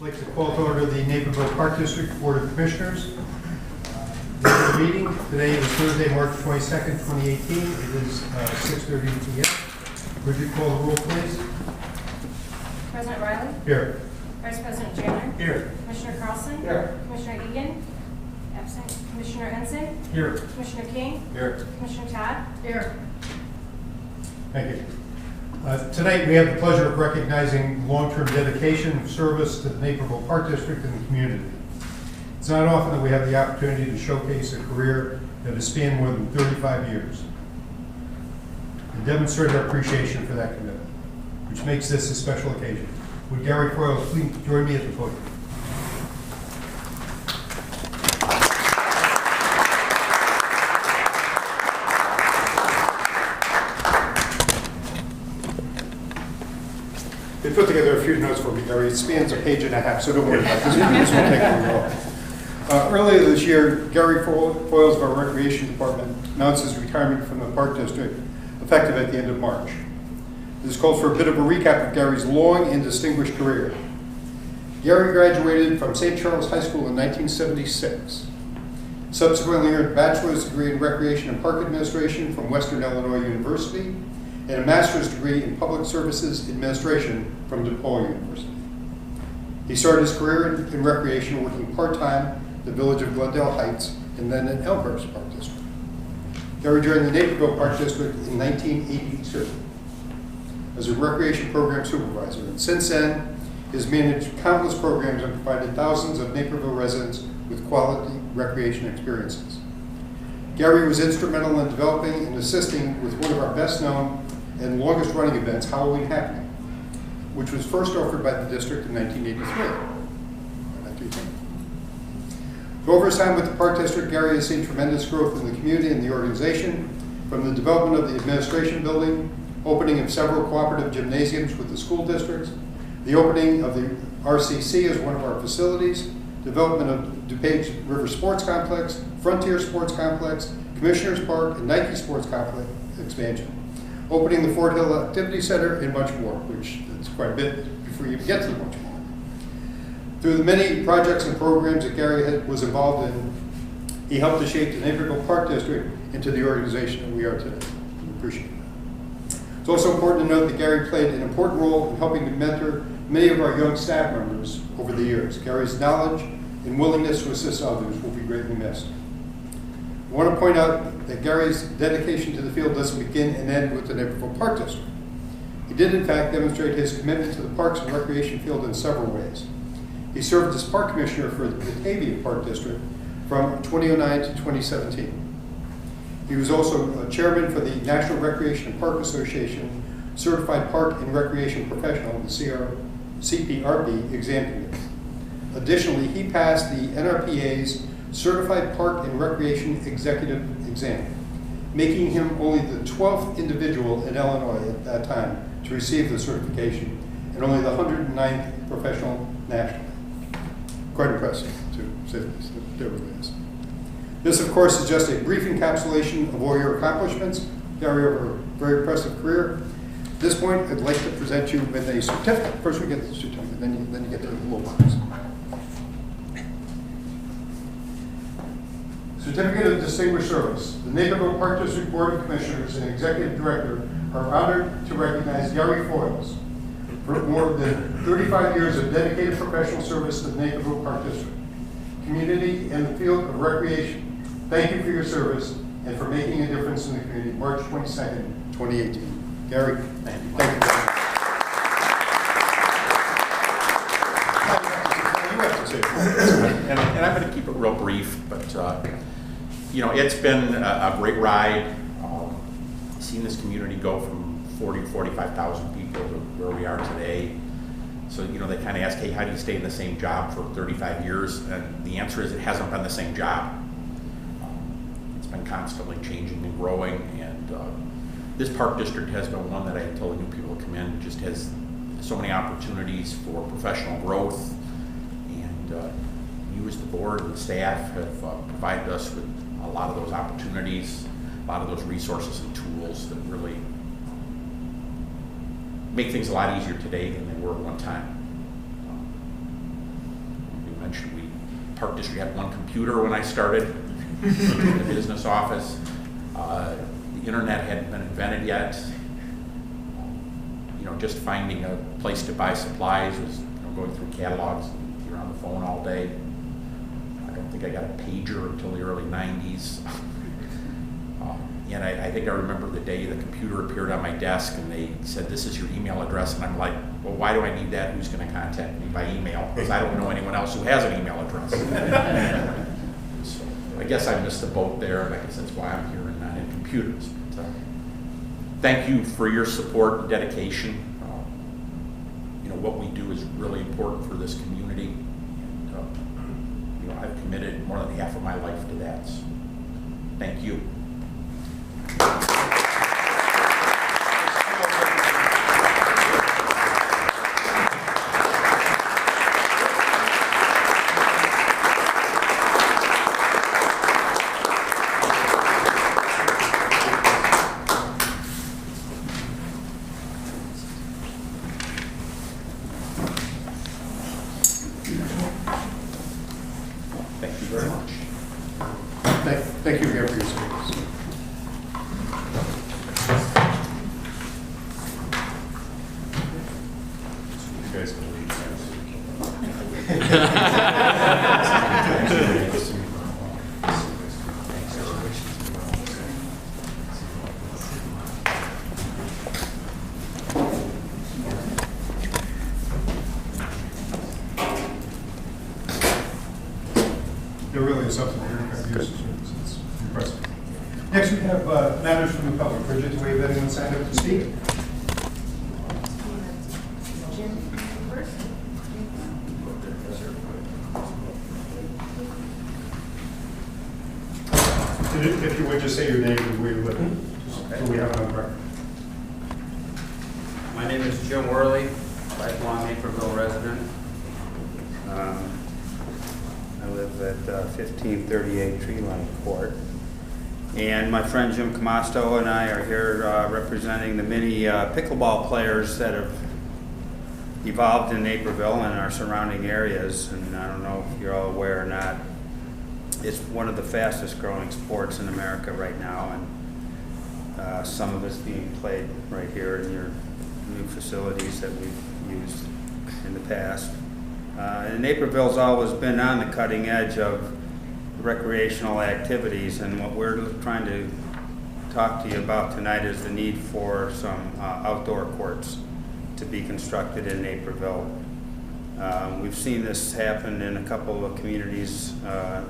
I'd like to call to order the Naperville Park District Board of Commissioners. The meeting today is Thursday, March 22nd, 2018. It is 6:30 p.m. Would you call the roll, please? President Riley? Here. Vice President Chandler? Here. Commissioner Carlson? Here. Commissioner Egan? Absent. Commissioner Ensign? Here. Commissioner King? Here. Commissioner Todd? Here. Thank you. Tonight we have the pleasure of recognizing long-term dedication of service to the Naperville Park District and the community. It's not often that we have the opportunity to showcase a career that has spanned more than 35 years and demonstrate our appreciation for that commitment, which makes this a special occasion. Would Gary Foyles please join me at the podium? They put together a few notes for me, Gary. It spans a page and a half, so don't worry about this. This won't take long. Earlier this year, Gary Foyles of our Recreation Department announced his retirement from the Park District, effective at the end of March. This calls for a bit of a recap of Gary's long and distinguished career. Gary graduated from St. Charles High School in 1976. Subsequently earned a bachelor's degree in Recreation and Park Administration from Western Illinois University and a master's degree in Public Services Administration from DePaul University. He started his career in recreation working part-time in the village of Glendale Heights and then in Elmhurst Park District. Gary joined the Naperville Park District in 1982 as a recreation program supervisor, and since then has managed countless programs and provided thousands of Naperville residents with quality recreation experiences. Gary was instrumental in developing and assisting with one of our best known and longest running events, Halloween Happening, which was first offered by the district in 1983. Over his time with the Park District, Gary has seen tremendous growth in the community and the organization, from the development of the administration building, opening of several cooperative gymnasiums with the school districts, the opening of the RCC as one of our facilities, development of DuPage River Sports Complex, Frontier Sports Complex, Commissioners Park, and Nike Sports Complex expansion, opening the Fort Hill Activity Center, and much more, which is quite a bit before you even get to the much more. Through the many projects and programs that Gary was involved in, he helped to shape the Naperville Park District into the organization that we are today. We appreciate that. It's also important to note that Gary played an important role in helping to mentor many of our young staff members over the years. Gary's knowledge and willingness to assist others will be greatly missed. I want to point out that Gary's dedication to the field doesn't begin and end with the Naperville Park District. He did, in fact, demonstrate his commitment to the parks and recreation field in several ways. He served as park commissioner for the Batavia Park District from 2009 to 2017. He was also a chairman for the National Recreation and Park Association Certified Park and Recreation Professional, the CPRB exam committee. Additionally, he passed the NRPA's Certified Park and Recreation Executive exam, making him only the 12th individual in Illinois at that time to receive the certification, and only the 109th professional nationally. Quite impressive, to say the least. This, of course, is just a brief encapsulation of all your accomplishments, Gary, over a very impressive career. At this point, I'd like to present you with a certificate. First we get the certificate, then you get the little box. Certificate of Distinguished Service. The Naperville Park District Board of Commissioners and Executive Director are honored to recognize Gary Foyles for more than 35 years of dedicated professional service to the Naperville Park District, community, and the field of recreation. Thank you for your service and for making a difference in the community. March 22nd, 2018. Gary, thank you. Thank you very much. And I'm going to keep it real brief, but you know, it's been a great ride. Seen this community go from 45,000 people to where we are today. So, you know, they kind of ask, hey, how do you stay in the same job for 35 years? And the answer is it hasn't been the same job. It's been constantly changing and growing, and this park district has been one that I tell the new people to come in, just has so many opportunities for professional growth, and you as the board and the staff have provided us with a lot of those opportunities, a lot of those resources and tools that really make things a lot easier today than they were at one time. mentioned, Park District had one computer when I started in the business office. The internet hadn't been invented yet. You know, just finding a place to buy supplies was, you know, going through catalogs. You're on the phone all day. I don't think I got a pager until the early 90s. And I think I remember the day the computer appeared on my desk and they said, "This is your email address." And I'm like, well, why do I need that? Who's going to contact me by email? Because I don't know anyone else who has an email address. So I guess I missed the boat there, and I guess that's why I'm here and not in computers. But, thank you for your support and dedication. You know, what we do is really important for this community. And, you know, I've committed more than half of my life to that. So thank you. Thank you very much. Thank you again for your service. You guys can leave. There really is something here to use. It's impressive. Next, we have matters from the public. Bridget, do we have anyone signed up to speak? Jim first. If you would just say your name and where you live, so we have it on record. My name is Jim Worley, lifelong Naperville resident. I live at 1538 Tree Line Court. And my friend Jim Camasto and I are here representing the many pickleball players that have evolved in Naperville and our surrounding areas. And I don't know if you're all aware or not, it's one of the fastest growing sports in America right now. And some of it's being played right here in your new facilities that we've used in the past. And Naperville's always been on the cutting edge of recreational activities, and what we're trying to talk to you about tonight is the need for some outdoor courts to be constructed in Naperville. We've seen this happen in a couple of communities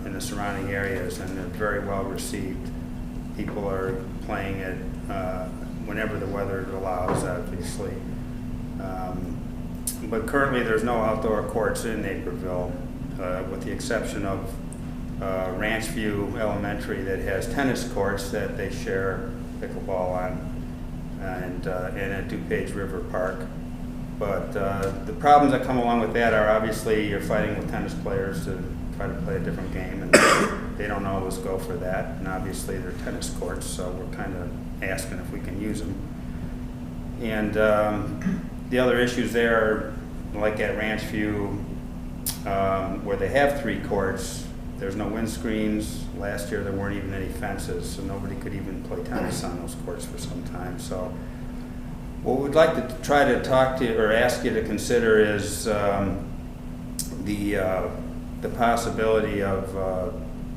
in the surrounding areas, and they're very well received. People are playing it whenever the weather allows, obviously. But currently there's no outdoor courts in Naperville, with the exception of Ranch View Elementary that has tennis courts that they share pickleball on, and at DuPage River Park. But the problems that come along with that are obviously you're fighting with tennis players to try to play a different game, and they don't always go for that. And obviously they're tennis courts, so we're kind of asking if we can use them. And the other issues there are, like at Ranch View, where they have 3 courts, there's no windscreens. Last year there weren't even any fences, so nobody could even play tennis on those courts for some time. So what we'd like to try to talk to you or ask you to consider is the possibility of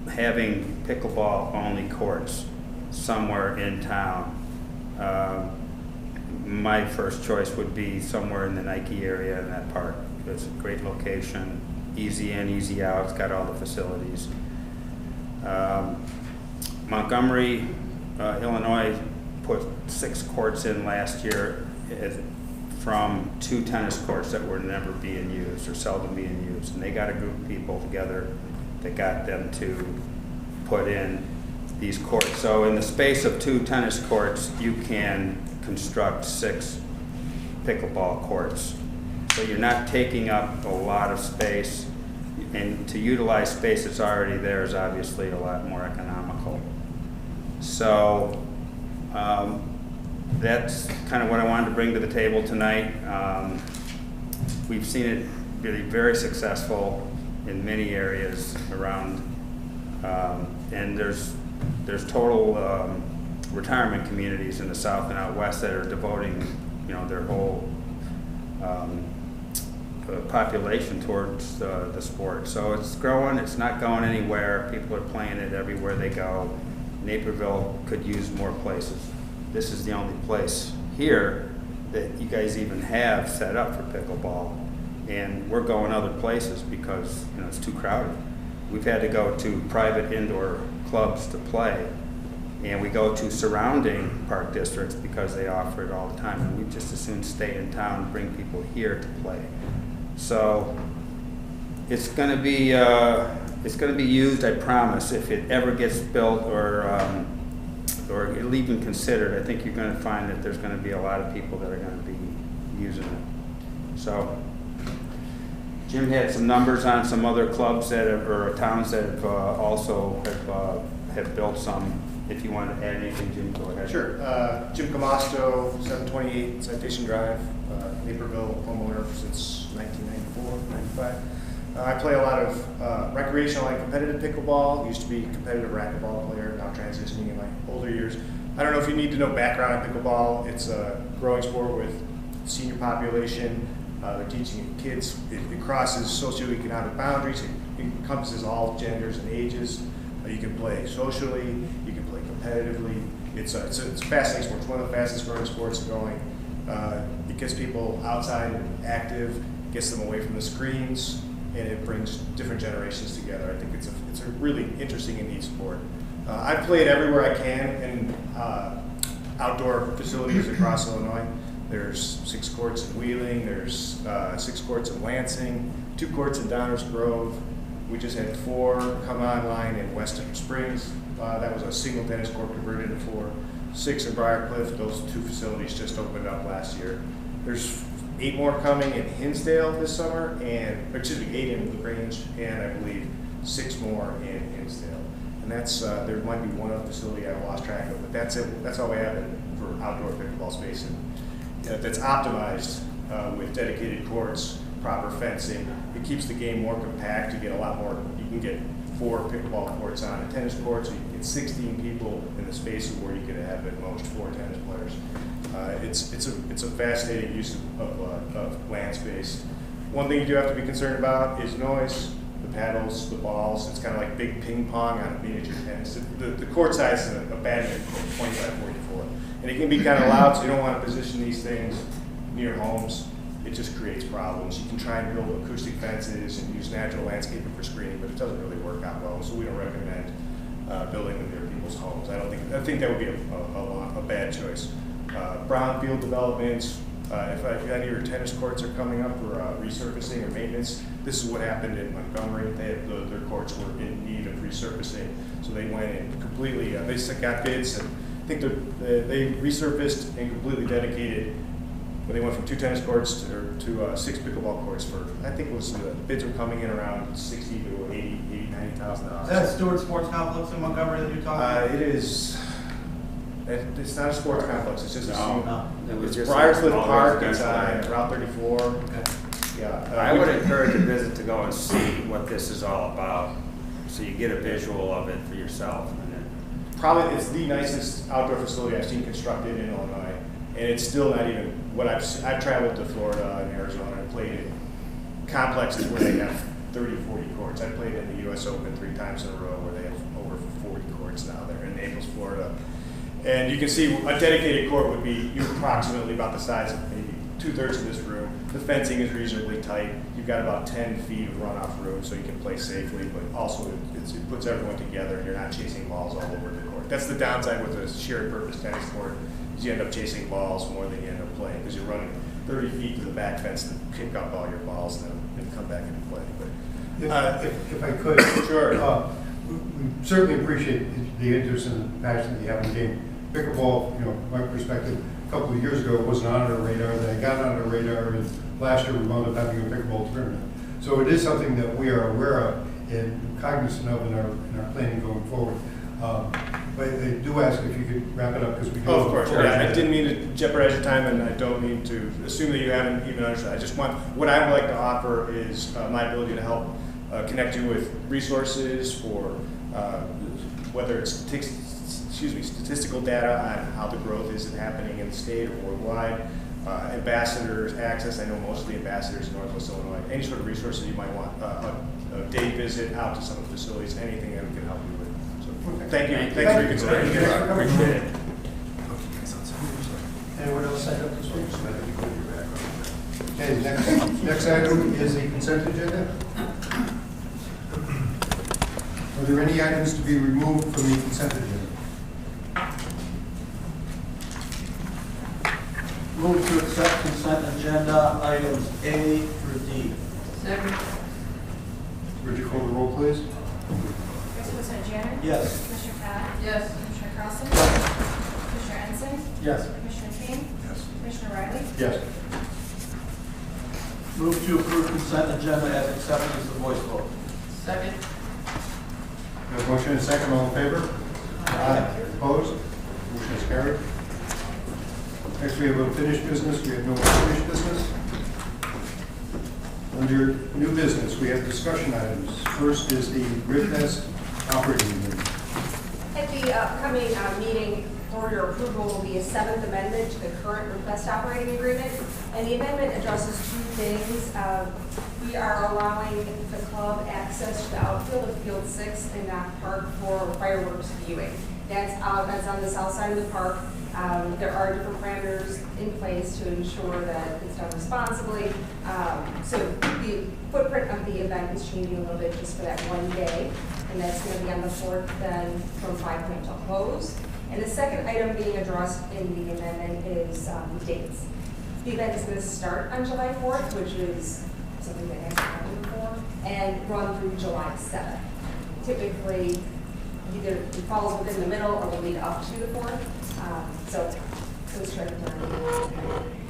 having pickleball only courts somewhere in town. My first choice would be somewhere in the Nike area in that park. It's a great location, easy in, easy out, it's got all the facilities. Montgomery, Illinois put 6 courts in last year from 2 tennis courts that were never being used or seldom being used. And they got a group of people together that got them to put in these courts. So in the space of 2 tennis courts, you can construct 6 pickleball courts. So you're not taking up a lot of space, and to utilize space that's already there is obviously a lot more economical. So that's kind of what I wanted to bring to the table tonight. We've seen it really very successful in many areas around, and there's total retirement communities in the south and out west that are devoting, their whole population towards the sport. So it's growing. It's not going anywhere. People are playing it everywhere they go. Naperville could use more places. This is the only place here that you guys even have set up for pickleball, and we're going other places because it's too crowded. We've had to go to private indoor clubs to play, and we go to surrounding park districts because they offer it all the time, and we just as soon stay in town and bring people here to play. So it's going to be used, I promise. If it ever gets built or even considered, I think you're going to find that there's going to be a lot of people that are going to be using it. So Jim had some numbers on some other clubs or towns that have also have built some. If you want to add anything, Jim, go ahead. Sure. Jim Camasto, 728 Citation Drive, Naperville, homeowner since 1994, 95. I play a lot of recreational and competitive pickleball. Used to be a competitive racquetball player, now transitioning in my older years. I don't know if you need to know background on pickleball. It's a growing sport with senior population. They're teaching kids. It crosses socioeconomic boundaries. It encompasses all genders and ages. You can play socially. You can play competitively. It's a fascinating sport. It's one of the fastest growing sports going. It gets people outside and active, gets them away from the screens, and it brings different generations together. I think it's a really interesting and neat sport. I've played everywhere I can in outdoor facilities across Illinois. There's 6 courts in Wheeling, there's 6 courts in Lansing, 2 courts in Downers Grove. We just had 4 come online in Western Springs. That was a single tennis court converted into 4. 6 in Briarcliff. Those 2 facilities just opened up last year. There's 8 more coming in Hinsdale this summer, 8 in LaGrange, and I believe 6 more in Hinsdale. And that's there might be one other facility I lost track of, but that's it. That's all we have for outdoor pickleball space, and that's optimized with dedicated courts, proper fencing. It keeps the game more compact. You get a lot more. You can get 4 pickleball courts on a tennis court, so you can get 16 people in the space where you could have at most 4 tennis players. It's a fascinating use of land space. One thing you do have to be concerned about is noise. The paddles, the balls. It's kind of like big ping pong on a miniature tennis. The court size is a badminton court, 25-44, and it can be kind of loud, so you don't want to position these things near homes. It just creates problems. You can try and build acoustic fences and use natural landscaping for screening, but it doesn't really work out well. So we don't recommend building them near people's homes. I think that would be a bad choice. Brownfield developments. If any of your tennis courts are coming up for resurfacing or maintenance, this is what happened in Montgomery. Their courts were in need of resurfacing, so they went and completely. They got bids, and I think they resurfaced and completely dedicated. When they went from 2 tennis courts to 6 pickleball courts for, I think it was the bids were coming in around $60,000 to $90,000. Is that Stewart Sports Complex in Montgomery that you're talking about? It is. It's not a sports complex. It's just It's it's Briarcliff Park. It's residential Route 34. Okay. Yeah. I would encourage a visit to go and see what this is all about, so you get a visual of it for yourself. And then, Probably it's the nicest outdoor facility I've seen constructed in Illinois, and it's still not even what I've traveled to Florida and Arizona and played in complexes where they have 30 or 40 courts. I played in the U.S. Open 3 times in a row where they have over 40 courts now. They're in Naples, Florida. And you can see a dedicated court would be approximately about the size of maybe 2/3 of this room. The fencing is reasonably tight. You've got about 10 feet of runoff room so you can play safely, but also it puts everyone together and you're not chasing balls all over the court. That's the downside with a shared purpose tennis court, is you end up chasing balls more than you end up playing because you're running 30 feet to the back fence to pick up all your balls and then come back into play. But If I could. Sure. We certainly appreciate the interest and the passion that you have in the game. Pickleball, from my perspective, a couple of years ago it wasn't on our radar, then it got on our radar, and last year we wound up having a pickleball tournament. So it is something that we are aware of and cognizant of in our planning going forward. But I do ask if you could wrap it up because we do. Oh, of course. Yeah, I didn't mean to jeopardize your time, and I don't mean to assume that you haven't even understood. I just what I would like to offer is my ability to help connect you with resources for whether it's statistical data on how the growth is happening in the state or worldwide, ambassadors access. I know most of the ambassadors in Northwest Illinois. Any sort of resources you might want, a day visit out to some of the facilities, anything that we can help you with. So, thank you. Thanks for your consideration. Appreciate it. Anyone else signed up to speak? Okay, next item is the consent agenda. Are there any items to be removed from the consent agenda? Move to accept consent agenda items A through D. Second. Would you call the roll, please? Vice President Janner? Yes. Commissioner Todd? Yes. Commissioner Carlson? Commissioner Ensign? Yes. Commissioner King? Yes. Commissioner Riley? Yes. Move to approve consent agenda as accepted as a voice vote. Second. We have a motion and a second, all in favor? Aye. Opposed? Motion is carried. Next, we have unfinished business. We have no unfinished business. Under new business, we have discussion items. First is the RIVFest operating agreement. At the upcoming meeting, for your approval will be a 7th amendment to the current RIVFest operating agreement. And the amendment addresses two things. We are allowing the club access to the outfield of Field 6 in Naperville Park for fireworks viewing. That's on the south side of the park. There are different parameters in place to ensure that it's done responsibly. So the footprint of the event is changing a little bit just for that one day, and that's going to be on the 4th then from 5 p.m. till close. And the second item being addressed in the amendment is dates. The event is going to start on July 4th, which is something that hasn't happened before, and run through July 7th. Typically, either it falls within the middle or will lead up to the 4th. So those try to learn.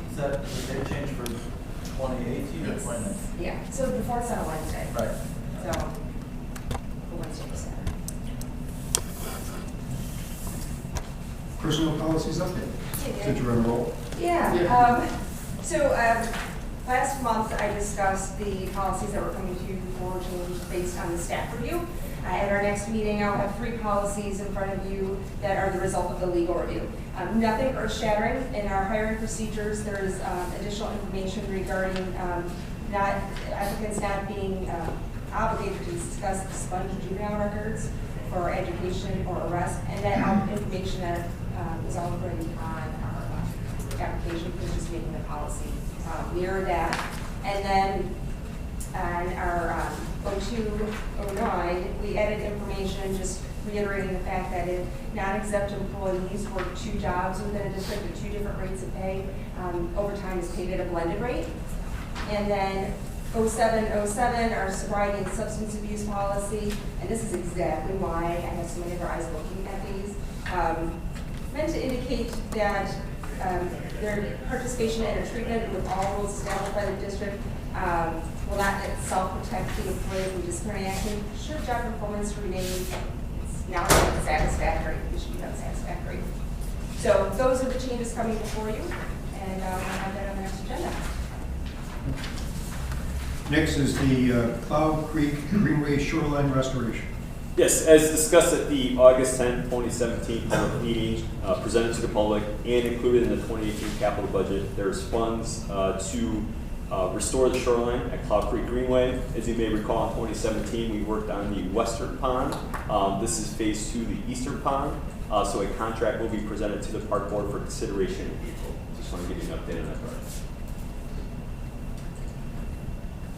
Is that the date change for 2018 or 2019? Yeah, so the 4th's on a Wednesday. Right. So the Wednesday to Saturday. Personal policies update. Since you're on roll. Yeah. Last month I discussed the policies that were coming to you for change based on the staff review. At our next meeting, I'll have 3 policies in front of you that are the result of the legal review. Nothing earth-shattering in our hiring procedures. There is additional information regarding applicants not being obligated to discuss expunged juvenile records for education or arrest, and that information that is already on our application for just making the policy mirror that. And then on our 0209, we added information just reiterating the fact that if non-exempt employees work 2 jobs within a district at 2 different rates of pay, overtime is paid at a blended rate. And then 0707, our sobriety and substance abuse policy, and this is exactly why I have so many of our eyes looking at these, meant to indicate that their participation in a treatment with all rules established by the district will not itself protect the employee from disciplinary action should job performance remain now satisfactory. It should be unsatisfactory. So those are the changes coming before you, and we'll have that on the next agenda. Next is the Cloud Creek Greenway Shoreline Restoration. Yes, as discussed at the August 10, 2017 public meeting, presented to the public and included in the 2018 capital budget, there's funds to restore the shoreline at Cloud Creek Greenway. As you may recall, in 2017, we worked on the western pond. This is phase 2, the eastern pond. So a contract will be presented to the park board for consideration in April. Just want to give you an update on that part.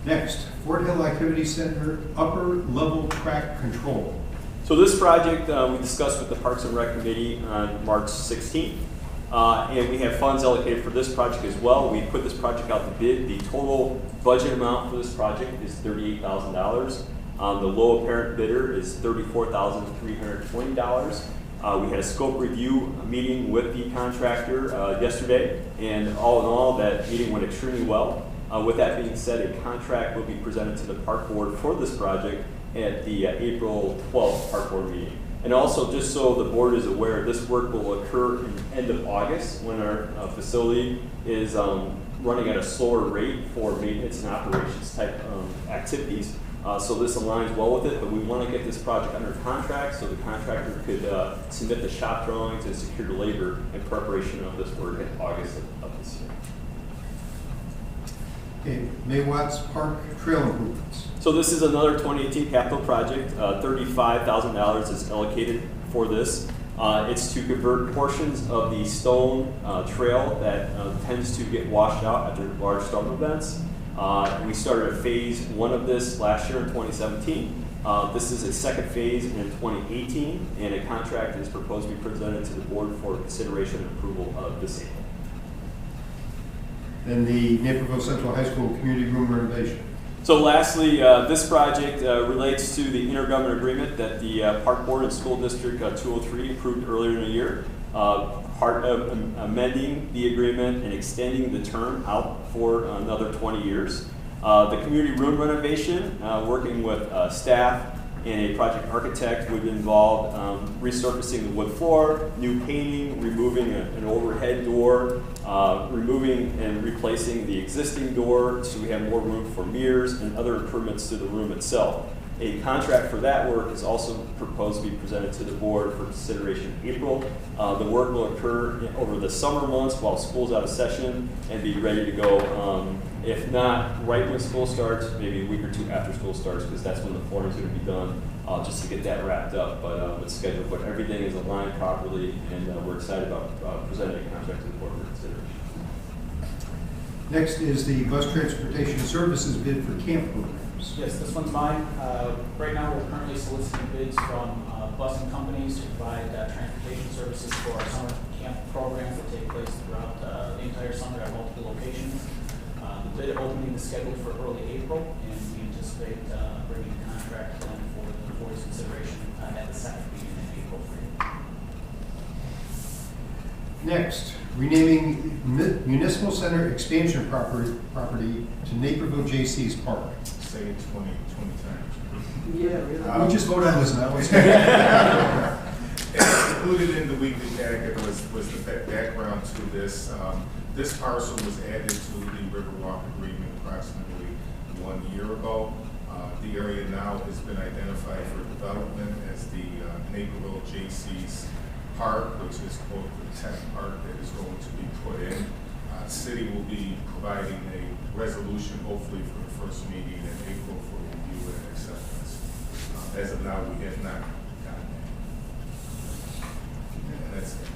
Next, Fort Hill Activity Center Upper Level Track Control. So this project we discussed with the Parks and Rec Committee on March 16th. And we have funds allocated for this project as well. We put this project out to bid. The total budget amount for this project is $38,000. The low apparent bidder is $34,320. We had a scope review meeting with the contractor yesterday, and all in all, that meeting went extremely well. With that being said, a contract will be presented to the park board for this project at the April 12th park board meeting. And also, just so the board is aware, this work will occur in the end of August when our facility is running at a slower rate for maintenance and operations type activities. So this aligns well with it, but we want to get this project under contract so the contractor could submit the shop drawings and secure the labor in preparation of this work in August of this year. Okay, Maywatts Park Trail Improvements. So this is another 2018 capital project. $35,000 is allocated for this. It's to convert portions of the stone trail that tends to get washed out after large storm events. We started phase 1 of this last year in 2017. This is a second phase in 2018, and a contract is proposed to be presented to the board for consideration and approval of this April. Then the Naperville Central High School Community Room renovation. So lastly, this project relates to the intergovernmental agreement that the Park Board and School District 203 approved earlier in the year. Part of amending the agreement and extending the term out for another 20 years. The community room renovation, working with staff and a project architect, would involve resurfacing the wood floor, new painting, removing an overhead door, removing and replacing the existing door so we have more room for mirrors and other improvements to the room itself. A contract for that work is also proposed to be presented to the board for consideration in April. The work will occur over the summer months while school's out of session and be ready to go. If not right when school starts, maybe a week or two after school starts, because that's when the flooring is going to be done, just to get that wrapped up. But it's scheduled, but everything is aligned properly, and we're excited about presenting a contract to the board for consideration. Next is the bus transportation services bid for camp programs. Yes, this one's mine. Right now, we're currently soliciting bids from busing companies to provide transportation services for our summer camp programs that take place throughout the entire summer at multiple locations. The bid opening is scheduled for early April, and we anticipate bringing the contract in for the board's consideration at the second meeting in April. Next, renaming Municipal Center expansion property to Naperville J.C.'s Park. Say it 20 times. Yeah, really. We just vote on this now. Included in the weekly packet was the background to this. This parcel was added to the Riverwalk agreement approximately 1 year ago. The area now has been identified for development as the Naperville J.C.'s Park, which is quote the tech park that is going to be put in. City will be providing a resolution, hopefully for the first meeting in April for review and acceptance. As of now, we have not gotten that. And that's it.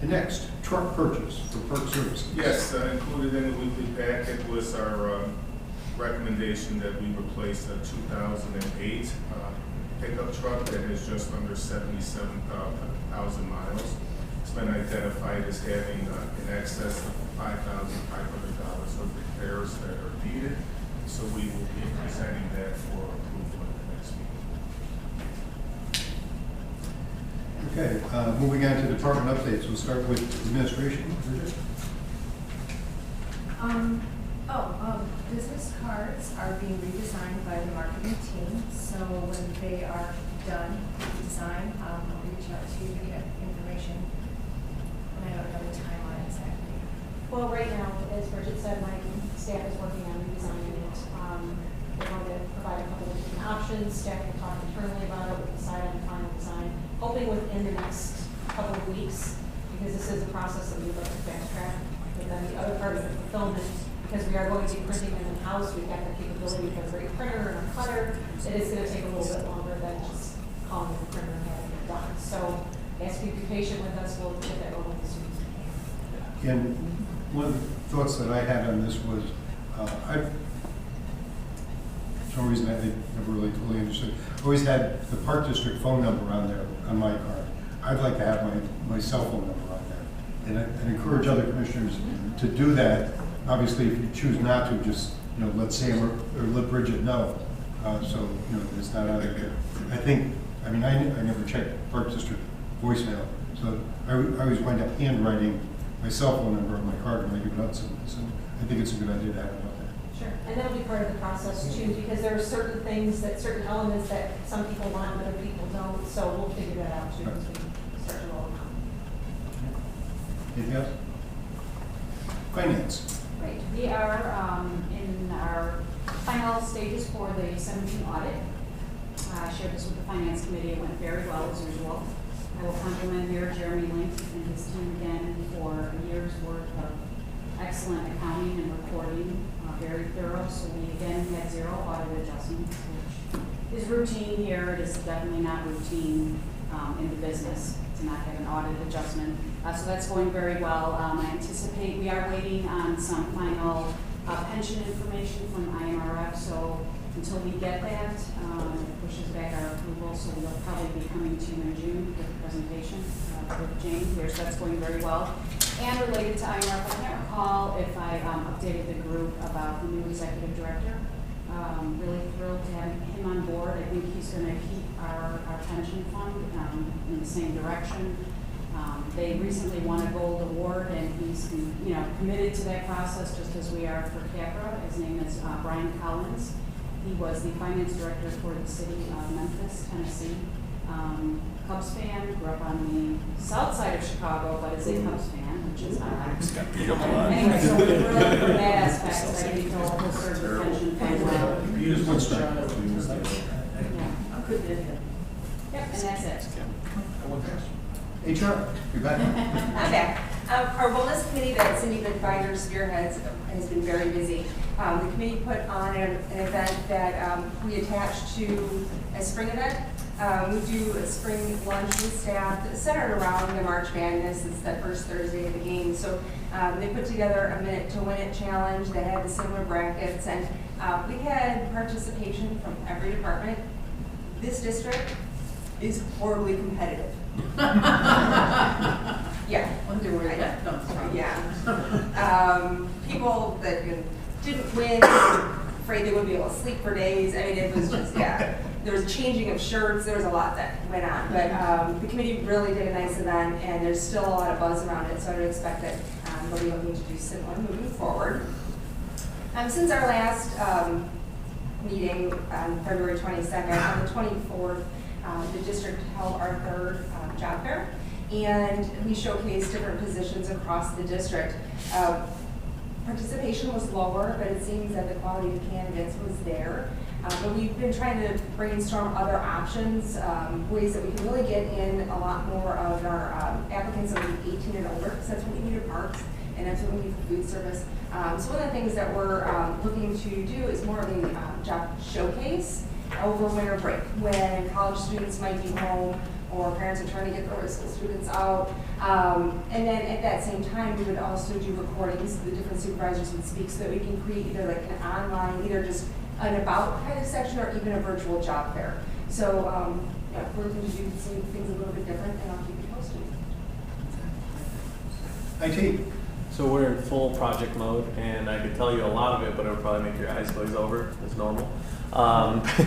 And next, truck purchase for park services. Yes, included in the weekly packet was our recommendation that we replace a 2008 pickup truck that has just under 77,000 miles. It's been identified as having in excess of $5,500 of repairs that are needed. So we will be presenting that for approval at the next meeting. Okay, moving on to department updates. We'll start with administration. Bridget? Business cards are being redesigned by the marketing team, so when they are done with the design, I'll reach out to you to get information. And I don't know the timeline exactly. Well, right now, as Bridget said, my staff is working on redesigning it. We're going to provide a couple of different options. Staff will talk internally about it. We'll decide on the final design, hoping within the next couple of weeks, because this is a process that we'd like to fast track. And then the other part of the fulfillment, because we are going to be printing them in-house, we've got the capability for a great printer and a cutter. It is going to take a little bit longer than just calling the printer and having it done. So ask you to be patient with us. We'll get that rolling as soon as we can. And one of the thoughts that I had on this was, for some reason I never really totally understood. Always had the Park District phone number on there, on my card. I'd like to have my cell phone number on there. And I encourage other commissioners to do that. Obviously, if you choose not to, just, let Sam or let Bridget know. So, it's not out there. I never checked Park District voicemail. So I always wind up handwriting my cell phone number on my card when I give it out to somebody. So I think it's a good idea to have it out there. Sure, and that'll be part of the process too, because there are certain things certain elements that some people want and other people don't, so we'll figure that out too as we start to roll them out. Anything else? Finance. Right, we are in our Final stages for the 17 audit. I shared this with the finance committee. It went very well as usual. I will compliment Mayor Jeremy Link and his team again for a year's worth of excellent accounting and reporting, very thorough. So we again had 0 audit adjustments, which is routine here. It is definitely not routine in the business to not have an audit adjustment. So that's going very well. I anticipate we are waiting on some final pension information from IMRF. So until we get that, it pushes back our approval. So we'll probably be coming to you in June with a presentation with Jane here. So that's going very well. And related to IMRF, I can't recall if I updated the group about the new executive director. Really thrilled to have him on board. I think he's going to keep our pension fund in the same direction. They recently won a gold award, and he's committed to that process just as we are for CAPRA. His name is Brian Collins. He was the finance director for the city of Memphis, Tennessee. Cubs fan, grew up on the south side of Chicago, but is a Cubs fan, which is odd. Anyway, so we're thrilled for that aspect. I think he'll serve the pension fund well. Yep, and that's it. HR, you're back. I'm back. Our wellness committee that Cindy Goodbinder spearheads has been very busy. The committee put on an event that we attached to a spring event. We do a spring lunch with staff centered around the March Madness. It's that first Thursday of the game. So they put together a Minute to Win It challenge that had the similar brackets, and we had participation from every department. This district is horribly competitive. Yeah. Wonder where that comes from. Yeah. People that didn't win, afraid they wouldn't be able to sleep for days. I mean, it was just, yeah. There was changing of shirts. There was a lot that went on. But the committee really did a nice event, and there's still a lot of buzz around it, so I would expect that they'll be looking to do similar moving forward. Since our last meeting on February 22nd, on the 24th, the district held our third job fair, and we showcased different positions across the district. Participation was lower, but it seems that the quality of candidates was there. But we've been trying to brainstorm other options, ways that we can really get in a lot more of our applicants that will be 18 and older, because that's what we need for parks, and that's what we need for food service. So one of the things that we're looking to do is more of a job showcase over winter break, when college students might be home or parents are trying to get their high school students out. And then at that same time, we would also do recordings. The different supervisors would speak so that we can create either like an online, either just an about kind of section or even a virtual job fair. So yeah, we're looking to do some things a little bit different, and I'll keep you posted. IT. So we're in full project mode, and I could tell you a lot of it, but it would probably make your eyes glaze over as normal.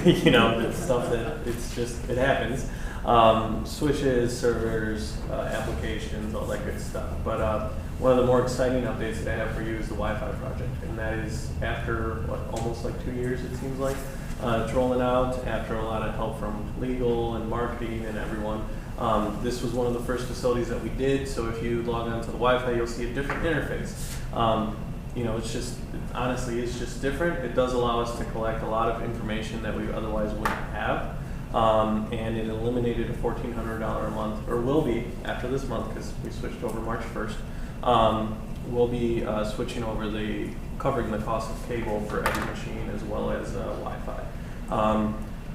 You know, it's stuff that it happens. Switches, servers, applications, all that good stuff. But one of the more exciting updates that I have for you is the Wi-Fi project, and that is after almost like 2 years, it seems like. It's rolling out after a lot of help from legal and marketing and everyone. This was one of the first facilities that we did, so if you log on to the Wi-Fi, you'll see a different interface. You know, honestly, it's just different. It does allow us to collect a lot of information that we otherwise wouldn't have. And it eliminated a $1,400 a month, or will be after this month, because we switched over March 1st. We'll be switching over covering the cost of cable for every machine as well as Wi-Fi.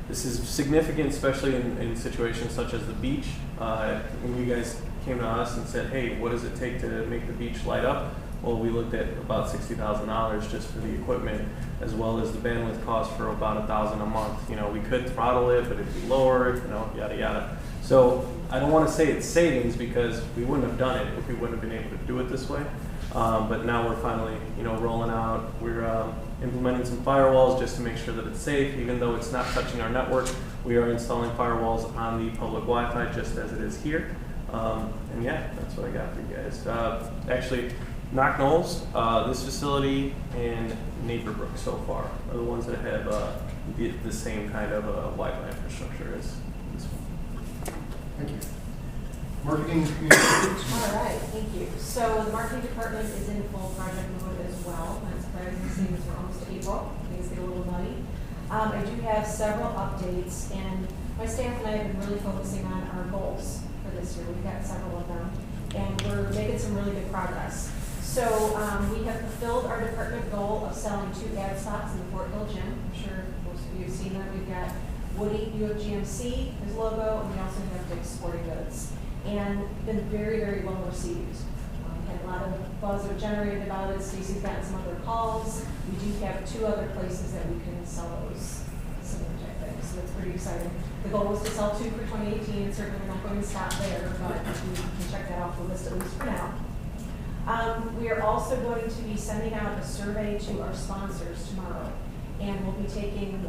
This is significant, especially in situations such as the beach. When you guys came to us and said, hey, what does it take to make the beach light up? Well, we looked at about $60,000 just for the equipment, as well as the bandwidth cost for about $1,000 a month. You know, we could throttle it, but it'd be lower, you know, yada yada. So I don't want to say it's savings, because we wouldn't have done it if we wouldn't have been able to do it this way. But now we're finally, you know, rolling out. We're implementing some firewalls just to make sure that it's safe. Even though it's not touching our network, we are installing firewalls on the public Wi-Fi just as it is here. And yeah, that's what I got for you guys. Actually, Knock Knolls, this facility, and Naperville so far are the ones that have the same kind of Wi-Fi infrastructure as this one. Thank you. Marketing communications. All right, thank you. So the marketing department is in full project mode as well. That's surprising, seeing as we're almost to April. Things get a little muddy. I do have several updates, and my staff and I have been really focusing on our goals for this year. We've got several of them, and we're making some really good progress. So we have fulfilled our department goal of selling 2 ad spots in the Fort Hill Gym. I'm sure most of you have seen that. We've got Woody, UFGMC, his logo, and we also have Dick's Sporting Goods. And been very, very well received. Had a lot of buzz generated about it. Stacy's gotten some other calls. We do have 2 other places that we can sell those similar type things, so that's pretty exciting. The goal was to sell 2 for 2018, and certainly we're not going to stop there, but we can check that off the list at least for now. We are also going to be sending out a survey to our sponsors tomorrow, and we'll be taking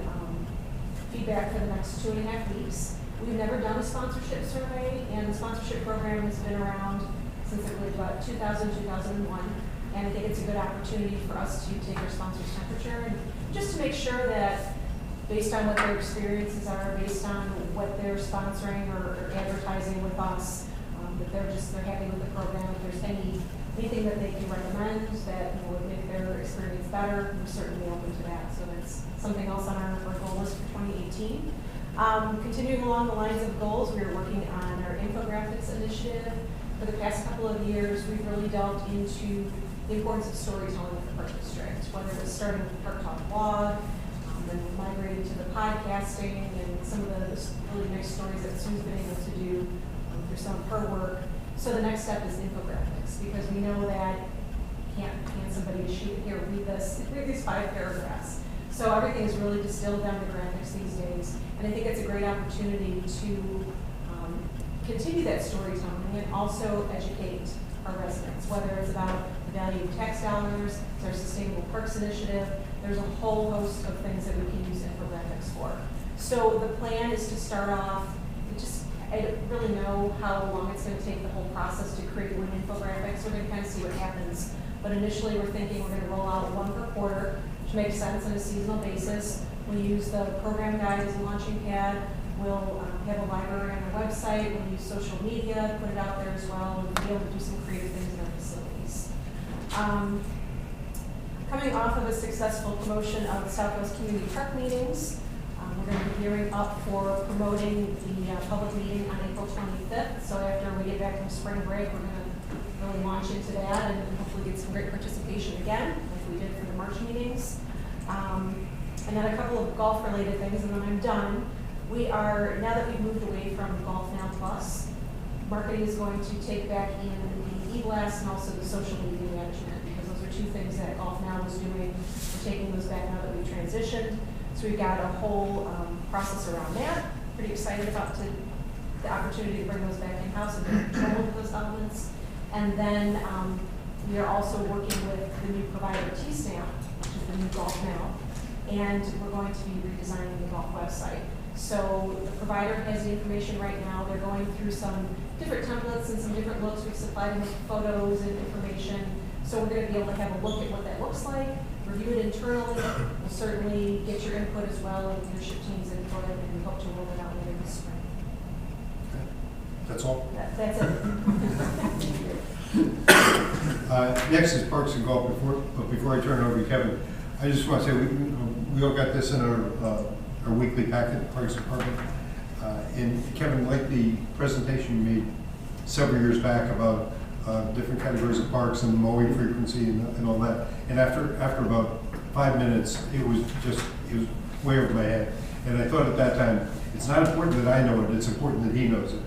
feedback for the next 2.5 weeks. We've never done a sponsorship survey, and the sponsorship program has been around since I believe about 2000, 2001, and I think it's a good opportunity for us to take our sponsors' temperature and just to make sure that based on what their experiences are, based on what they're sponsoring or advertising with us, that they're happy with the program. If there's anything that they can recommend that would make their experience better, we're certainly open to that. So that's something else on our goal list for 2018. Continuing along the lines of goals, we are working on our infographics initiative. For the past couple of years, we've really delved into the importance of storytelling with the Park District, whether it was starting with the Park Talk blog, then migrating to the podcasting and some of the really nice stories that Sue's been able to do through some of her work. So the next step is infographics, because we know that can't somebody shoot here, read these 5 paragraphs. So everything is really distilled down to graphics these days, and I think it's a great opportunity to continue that storytelling and also educate our residents, whether it's about the value of tax dollars, it's our Sustainable Parks Initiative. There's a whole host of things that we can use infographics for. So the plan is to start off, I don't really know how long it's going to take the whole process to create one infographics. We're going to kind of see what happens. But initially we're thinking we're going to roll out 1 per quarter, which makes sense on a seasonal basis. We'll use the program guide as a launching pad. We'll have a library on our website. We'll use social media, put it out there as well, and be able to do some creative things in our facilities. Coming off of a successful promotion of the Southwest Community Park meetings, we're going to be gearing up for promoting the public meeting on April 25th. So after we get back from spring break, we're going to really launch into that and hopefully get some great participation again, like we did for the March meetings. And then a couple of golf-related things, and then I'm done. Now that we've moved away from Golf Now Plus, marketing is going to take back in the e-blast and also the social media management, because those are 2 things that Golf Now was doing. We're taking those back now that we've transitioned. So we've got a whole process around that. Pretty excited about the opportunity to bring those back in-house and control of those elements. And then we are also working with the new provider, T-Stamp, which is the new Golf Now. And we're going to be redesigning the golf website. So the provider has the information right now. They're going through some different templates and some different looks. We've supplied them with photos and information. So we're going to be able to have a look at what that looks like, review it internally. We'll certainly get your input as well and leadership team's input, and we hope to roll it out later this spring. Okay. That's all? That's it. Next is Parks and Golf. Before I turn it over to Kevin, I just want to say we all got this in our weekly packet, the Parks Department. And Kevin, like the presentation you made several years back about different categories of parks and mowing frequency and all that. And after about 5 minutes, it was way over my head. And I thought at that time, it's not important that I know it, it's important that he knows it.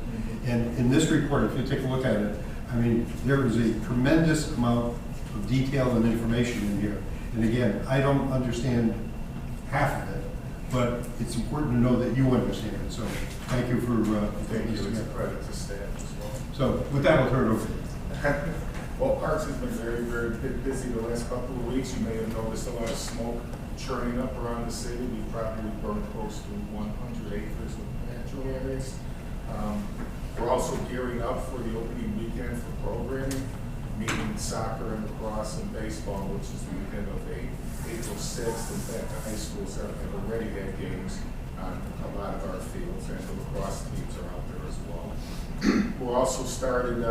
And in this report, if you take a look at it, I mean, there is a tremendous amount of detail and information in here. And again, I don't understand half of it, but it's important to know that you understand it. So thank you for Thank you. It's a credit to staff as well. So with that, I'll turn it over to you. Well, Parks has been very, very busy the last couple of weeks. You may have noticed a lot of smoke churning up around the city. We probably burned close to 100 acres of natural areas. We're also gearing up for the opening weekend for programming, meaning soccer and lacrosse and baseball, which is the weekend of April 6th. In fact, the high schools have already had games on a lot of our fields, and the lacrosse teams are out there as well. We're also started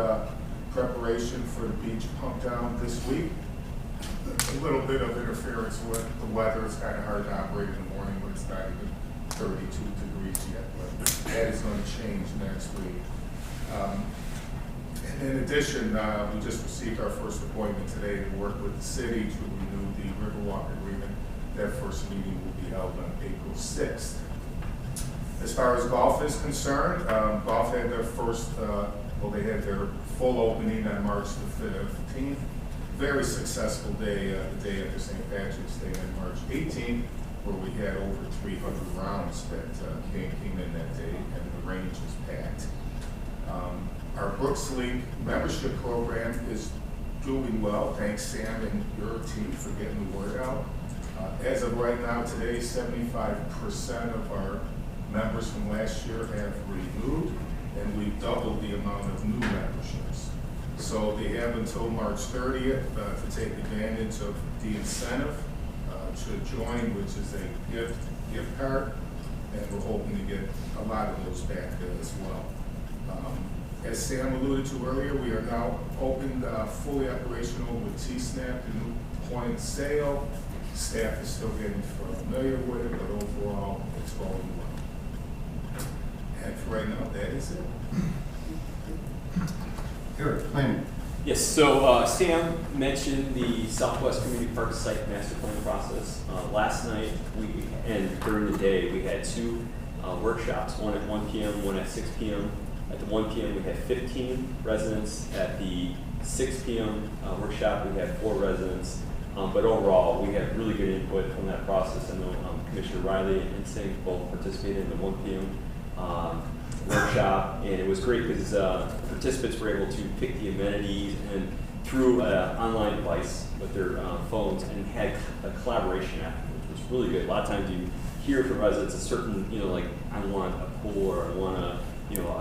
preparation for the beach pump down this week. A little bit of interference with the weather. It's kind of hard to operate in the morning when it's not even 32 degrees yet, but that is going to change next week. And in addition, we just received our first appointment today to work with the city to renew the Riverwalk agreement. That first meeting will be held on April 6th. As far as golf is concerned, golf had their first, they had their full opening on March the 15th. Very successful day, the day after St. Patrick's Day on March 18th, where we had over 300 rounds that came in that day, and the range was packed. Our Brooks League membership program is doing well. Thanks, Sam and your team, for getting the word out. As of right now, today, 75% of our members from last year have renewed, and we've doubled the amount of new memberships. So they have until March 30th to take advantage of the incentive to join, which is a gift card, and we're hoping to get a lot of those back as well. As Sam alluded to earlier, we are now open, fully operational with T-Snap, the new point of sale. Staff is still getting familiar with it, but overall, it's going well. And for right now, that is it. Eric, planning. Yes, so Sam mentioned the Southwest Community Park Site Master Plan process. Last night, and during the day, we had two workshops, one at 1 p.m., one at 6 p.m. At the 1 p.m., we had 15 residents. At the 6 p.m. Workshop, we had 4 residents. But overall, we had really good input from that process. I know Commissioner Riley and Singh both participated in the 1 p.m. Workshop, and it was great because participants were able to pick the amenities and through an online device with their phones, and had a collaboration afterwards, which was really good. A lot of times you hear from residents a certain, like, I want a pool, or I want a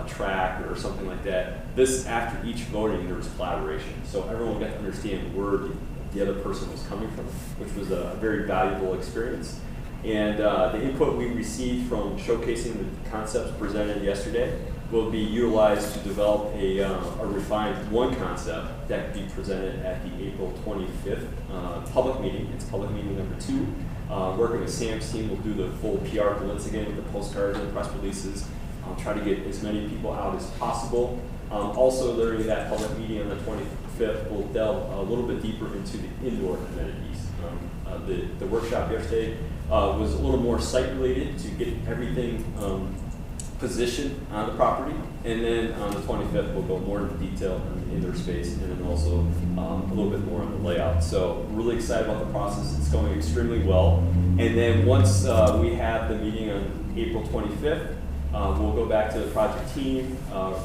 track or something like that. This, after each voting, there was collaboration. So everyone got to understand where the other person was coming from, which was a very valuable experience. And the input we received from showcasing the concepts presented yesterday will be utilized to develop a refined one concept that can be presented at the April 25th public meeting. It's public meeting number 2. Working with Sam's team, we'll do the full PR blitz again with the postcards and press releases. Try to get as many people out as possible. Also, during that public meeting on the 25th, we'll delve a little bit deeper into the indoor amenities. The workshop yesterday was a little more site-related to get everything positioned on the property. And then on the 25th, we'll go more into detail on the indoor space, and then also a little bit more on the layout. So really excited about the process. It's going extremely well. And then once we have the meeting on April 25th, we'll go back to the project team,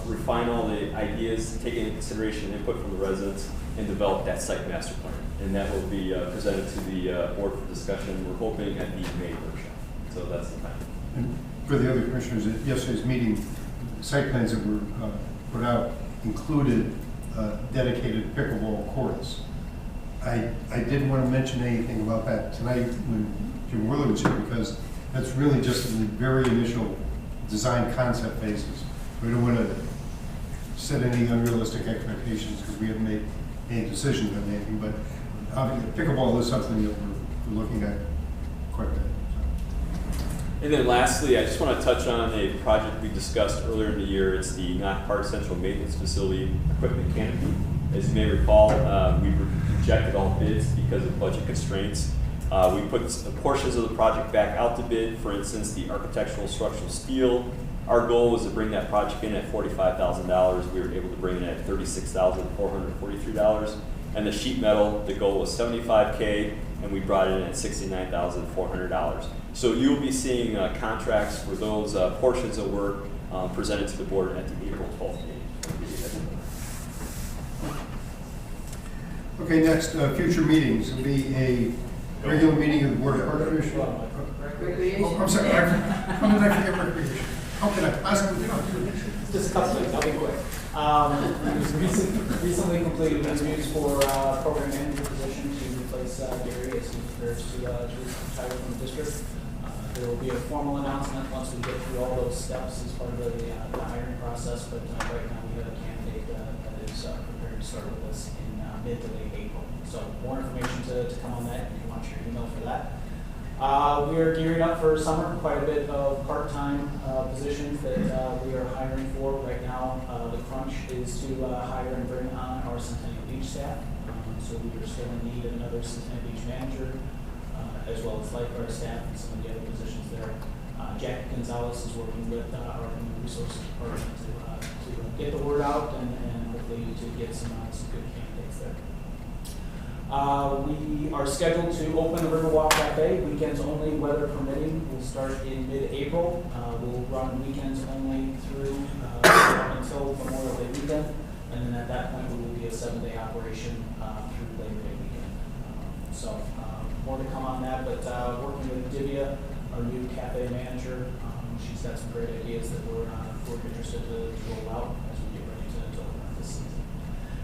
refine all the ideas, take into consideration input from the residents, and develop that site master plan. And that will be presented to the board for discussion. We're hoping at the May workshop. So that's the time. And for the other commissioners, at yesterday's meeting, site plans that were put out included dedicated pickleball courts. I didn't want to mention anything about that tonight when Jim Willard was here, because that's really just in the very initial design concept phases. We don't want to set any unrealistic expectations because we haven't made any decisions on anything, but obviously pickleball is something that we're looking at quite a bit. And then lastly, I just want to touch on a project we discussed earlier in the year. It's the Naperville Park Central Maintenance Facility Equipment Canopy. As you may recall, we rejected all bids because of budget constraints. We put portions of the project back out to bid, for instance, the architectural structural steel. Our goal was to bring that project in at $45,000. We were able to bring it at $36,443. And the sheet metal, the goal was $75K, and we brought it in at $69,400. So you'll be seeing contracts for those portions of work presented to the board at the April 12th meeting. Okay, next, future meetings. It'll be a regular meeting of the Board of Park Commission. Recreation. Oh, I'm sorry, how did I forget recreation? How can I possibly do it? Just a couple things, I'll be quick. We recently completed interviews for program manager position to replace Gary as he prepares to retire from the district. There will be a formal announcement once we get through all those steps as part of the hiring process, but right now we have a candidate that is prepared to start with us in mid to late April. So more information to come on that. You can watch your email for that. We are gearing up for summer, quite a bit of part-time positions that we are hiring for right now. The crunch is to hire and bring on our Centennial Beach staff. So we are still in need of another Centennial Beach manager, as well as lifeguard staff and some of the other positions there. Jack Gonzalez is working with our human resources department to get the word out and hopefully to get some good candidates there. We are scheduled to open the Riverwalk Cafe, weekends only, weather permitting. We'll start in mid-April. We'll run weekends only through until Memorial Day weekend. And then at that point, we will be a 7-day operation through Labor Day weekend. So more to come on that, but working with Divya, our new cafe manager, she's got some great ideas that we're interested to roll out as we get ready to open up this season.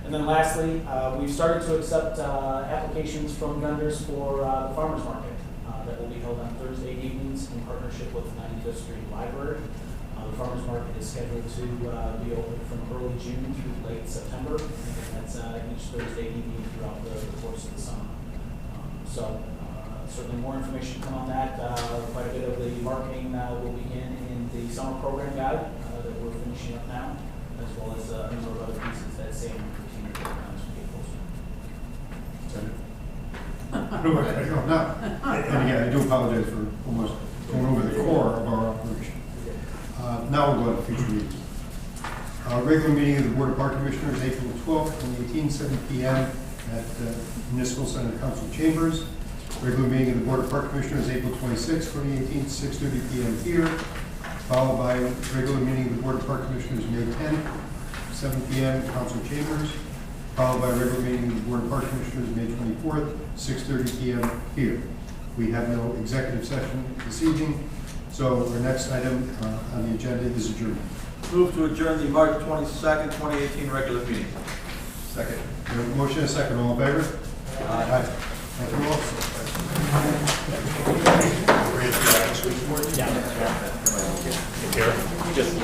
And then lastly, we've started to accept applications from vendors for the farmers market that will be held on Thursday evenings in partnership with 95th Street Library. The farmers market is scheduled to be open from early June through late September, and that's each Thursday evening throughout the course of the summer. Certainly more information to come on that. Quite a bit of the marketing will begin in the summer program guide that we're finishing up now, as well as a number of other pieces that Sam will continue to work on as we get closer. And again, I do apologize for almost going over the core of our operation. Now we'll go to future meetings. Regular meeting of the Board of Park Commissioners, April 12th, 2018, 7 p.m. at Municipal Center Council Chambers. Regular meeting of the Board of Park Commissioners, April 26th, 2018, 6:30 p.m. here. Followed by regular meeting of the Board of Park Commissioners, May 10th, 7 p.m. Council Chambers. Followed by regular meeting of the Board of Park Commissioners, May 24th, 6:30 p.m. here. We have no executive session this evening, so our next item on the agenda is adjournment. Move to adjourn the March 22nd, 2018 regular meeting. Second. Motion and second. All in favor? Aye. Thank you all. Just